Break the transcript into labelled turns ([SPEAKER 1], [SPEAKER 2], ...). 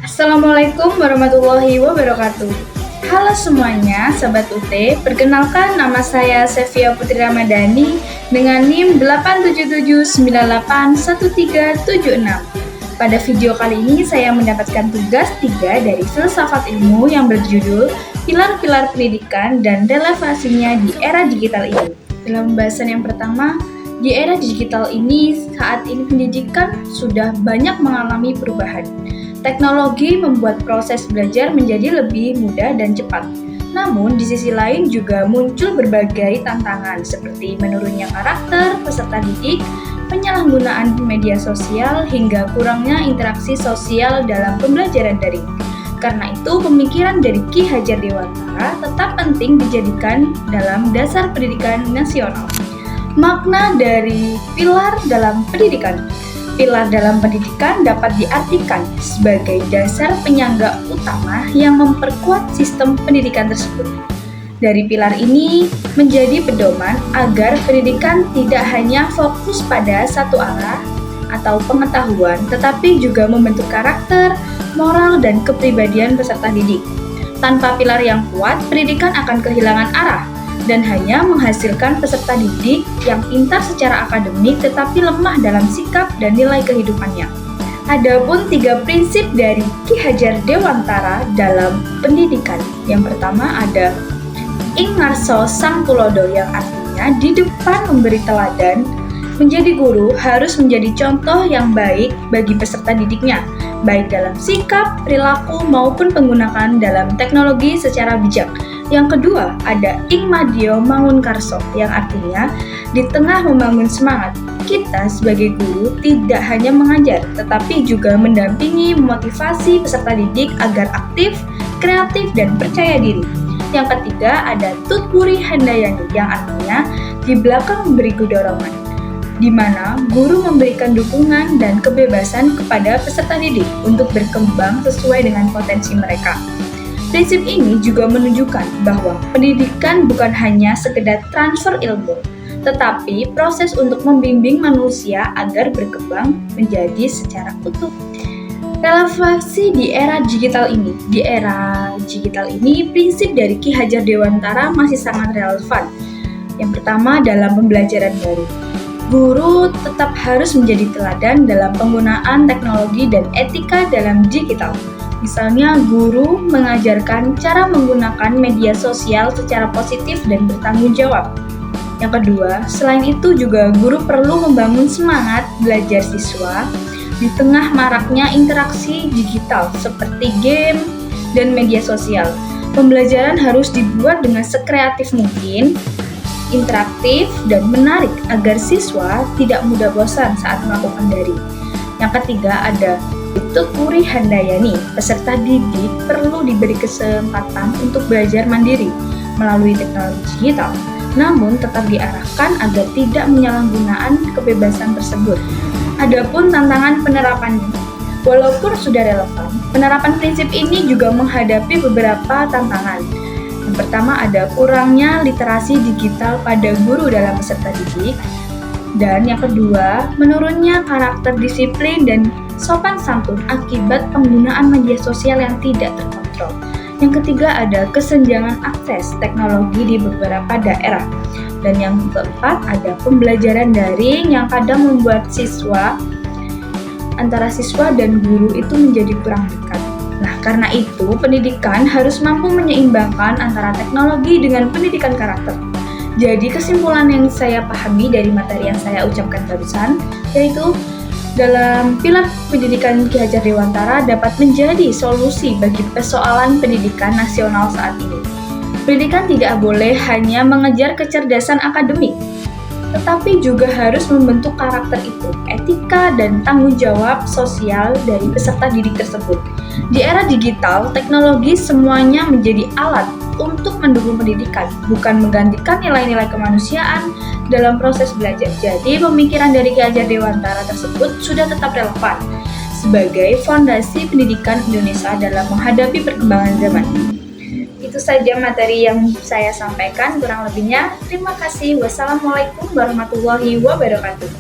[SPEAKER 1] Assalamualaikum warahmatullahi wabarakatuh. Halo semuanya, Sobat UT. Perkenalkan, nama saya Sevia Putri Ramadhani dengan NIM 877981376. Pada video kali ini saya mendapatkan tugas 3 dari filsafat ilmu yang berjudul Pilar-pilar pendidikan dan relevansinya di era digital ini. Dalam pembahasan yang pertama, di era digital ini, saat ini pendidikan sudah banyak mengalami perubahan. Teknologi membuat proses belajar menjadi lebih mudah dan cepat. Namun, di sisi lain juga muncul berbagai tantangan seperti menurunnya karakter peserta didik, penyalahgunaan media sosial, hingga kurangnya interaksi sosial dalam pembelajaran daring. Karena itu, pemikiran dari Ki Hajar Dewantara tetap penting dijadikan dalam dasar pendidikan nasional. Makna dari pilar dalam pendidikan. Pilar dalam pendidikan dapat diartikan sebagai dasar penyangga utama yang memperkuat sistem pendidikan tersebut. Dari pilar ini menjadi pedoman agar pendidikan tidak hanya fokus pada satu arah atau pengetahuan, tetapi juga membentuk karakter, moral, dan kepribadian peserta didik. Tanpa pilar yang kuat, pendidikan akan kehilangan arah dan hanya menghasilkan peserta didik yang pintar secara akademik tetapi lemah dalam sikap dan nilai kehidupannya. Adapun 3 prinsip dari Ki Hajar Dewantara dalam pendidikan. Yang pertama ada ing ngarso sang tulodo, yang artinya di depan memberi teladan. Menjadi guru harus menjadi contoh yang baik bagi peserta didiknya, baik dalam sikap, perilaku, maupun penggunaan dalam teknologi secara bijak. Yang kedua, ada ing madya mangun karso, yang artinya di tengah membangun semangat. Kita sebagai guru tidak hanya mengajar, tetapi juga mendampingi, memotivasi peserta didik agar aktif, kreatif, dan percaya diri. Yang ketiga, ada tutpuri handayani, yang artinya di belakang memberi dorongan, di mana guru memberikan dukungan dan kebebasan kepada peserta didik untuk berkembang sesuai dengan potensi mereka. Prinsip ini juga menunjukkan bahwa pendidikan bukan hanya sekedar transfer ilmu, tetapi proses untuk membimbing manusia agar berkembang menjadi secara utuh. Relevansi di era digital ini. Di era digital ini, prinsip dari Ki Hajar Dewantara masih sangat relevan. Yang pertama, dalam pembelajaran baru. Guru tetap harus menjadi teladan dalam penggunaan teknologi dan etika dalam digital. Misalnya, guru mengajarkan cara menggunakan media sosial secara positif dan bertanggung jawab. Yang kedua, selain itu juga guru perlu membangun semangat belajar siswa di tengah maraknya interaksi digital seperti game dan media sosial. Pembelajaran harus dibuat dengan sekreatif mungkin, interaktif, dan menarik agar siswa tidak mudah bosan saat melakukan daring. Yang ketiga ada tutpuri handayani. Peserta didik perlu diberi kesempatan untuk belajar mandiri melalui teknologi digital, namun tetap diarahkan agar tidak menyalahgunakan kebebasan tersebut. Adapun tantangan penerapannya, walaupun sudah relevan, penerapan prinsip ini juga menghadapi beberapa tantangan. Yang pertama ada kurangnya literasi digital pada guru dalam peserta didik, dan yang kedua menurunnya karakter disiplin dan sopan santun akibat penggunaan media sosial yang tidak terkontrol. Yang ketiga ada kesenjangan akses teknologi di beberapa daerah. Dan yang keempat ada pembelajaran daring yang kadang membuat antara siswa dan guru itu menjadi kurang dekat. Nah, karena itu pendidikan harus mampu menyeimbangkan antara teknologi dengan pendidikan karakter. Jadi kesimpulan yang saya pahami dari materi yang saya ucapkan barusan, yaitu dalam pilar pendidikan Ki Hajar Dewantara dapat menjadi solusi bagi persoalan pendidikan nasional saat ini. Pendidikan tidak boleh hanya mengejar kecerdasan akademik, tetapi juga harus membentuk karakter itu, etika, dan tanggung jawab sosial dari peserta didik tersebut. Di era digital, teknologi semuanya menjadi alat untuk mendukung pendidikan, bukan menggantikan nilai-nilai kemanusiaan dalam proses belajar. Jadi, pemikiran dari Ki Hajar Dewantara tersebut sudah tetap relevan sebagai fondasi pendidikan Indonesia dalam menghadapi perkembangan zaman. Itu saja materi yang saya sampaikan, kurang lebihnya terima kasih. Wassalamualaikum warahmatullahi wabarakatuh.